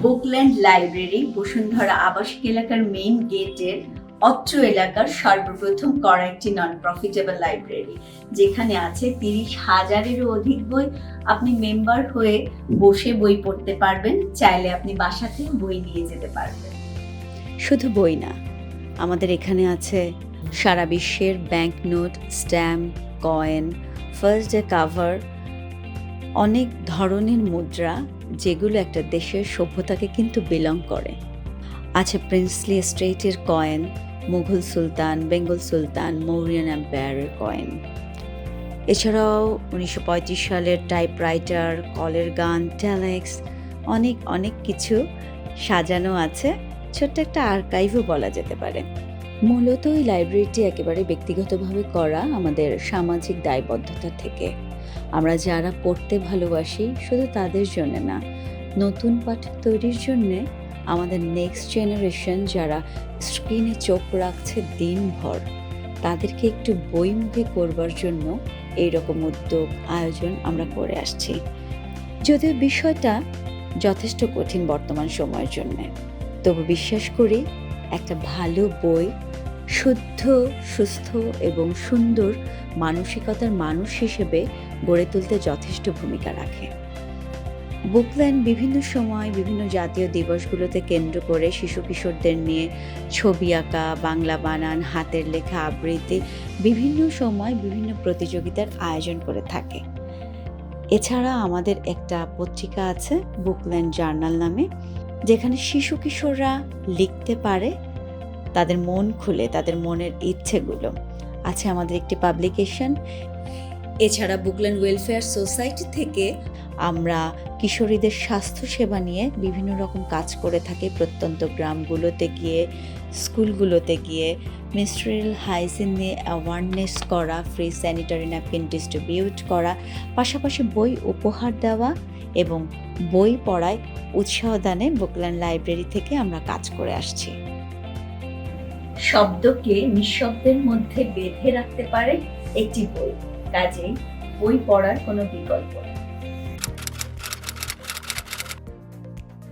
Bookland library Bashundhara আবাসিক এলাকার main গেটের অত্র এলাকার সর্বপ্রথম করা একটি নন প্রফিটেবল লাইব্রেরি, যেখানে আছে 30,000-এরও অধিক বই। আপনি মেম্বার হয়ে বসে বই পড়তে পারবেন, চাইলে আপনি বাসাতে বই নিয়ে যেতে পারবেন। শুধু বই না, আমাদের এখানে আছে সারা বিশ্বের bank note, stamp, coin, first day cover, অনেক ধরনের মুদ্রা যেগুলো একটা দেশের সভ্যতাকে কিন্তু বিলং করে। আছে প্রিন্সলি এস্টেটের কয়েন, মুঘল সুলতান, বেঙ্গল সুলতান, মৌরিয়ান এম্পায়ারের কয়েন। এছাড়াও 1935 সালের টাইপরাইটার, কলের গান, টেলেক্স, অনেক কিছু সাজানো আছে। ছোট্ট একটা আর্কাইভও বলা যেতে পারে। মূলত এই লাইব্রেরিটি একেবারে ব্যক্তিগতভাবে করা আমাদের সামাজিক দায়বদ্ধতা থেকে। আমরা যারা পড়তে ভালোবাসি শুধু তাদের জন্য না, নতুন পাঠক তৈরির জন্যে আমাদের নেক্সট জেনারেশন যারা স্ক্রিনে চোখ রাখছে দিনভর, তাদেরকে একটু বইমুখী করবার জন্য এইরকম উদ্যোগ আয়োজন আমরা করে আসছি। যদিও বিষয়টা যথেষ্ট কঠিন বর্তমান সময়ের জন্যে, তবু বিশ্বাস করি একটা ভালো বই শুদ্ধ, সুস্থ এবং সুন্দর মানসিকতার মানুষ হিসেবে গড়ে তুলতে যথেষ্ট ভূমিকা রাখে। বুকল্যান্ড বিভিন্ন সময় বিভিন্ন জাতীয় দিবসগুলোতে কেন্দ্র করে শিশু কিশোরদের নিয়ে ছবি আঁকা, বাংলা বানান, হাতের লেখা আবৃত্তি, বিভিন্ন সময় বিভিন্ন প্রতিযোগিতার আয়োজন করে থাকে। এছাড়া আমাদের একটা পত্রিকা আছে বুকল্যান্ড জার্নাল নামে, যেখানে শিশু কিশোররা লিখতে পারে তাদের মন খুলে, তাদের মনের ইচ্ছেগুলো। আছে আমাদের একটি পাবলিকেশন। এছাড়া বুকল্যান্ড ওয়েলফেয়ার সোসাইটি থেকে আমরা কিশোরীদের স্বাস্থ্যসেবা নিয়ে বিভিন্ন রকম কাজ করে থাকি। প্রত্যন্ত গ্রামগুলোতে গিয়ে, স্কুলগুলোতে গিয়ে মেনস্ট্রুয়াল হাইজিন নিয়ে অ্যাওয়ারনেস করা, ফ্রি স্যানিটারি ন্যাপকিন ডিস্ট্রিবিউট করা, পাশাপাশি বই উপহার দেওয়া এবং বই পড়ায় উৎসাহ দানে বুকল্যান্ড লাইব্রেরি থেকে আমরা কাজ করে আসছি। শব্দকে নিঃশব্দের মধ্যে বেঁধে রাখতে পারে একটি বই, কাজেই বই পড়ার কোনো বিকল্প নেই।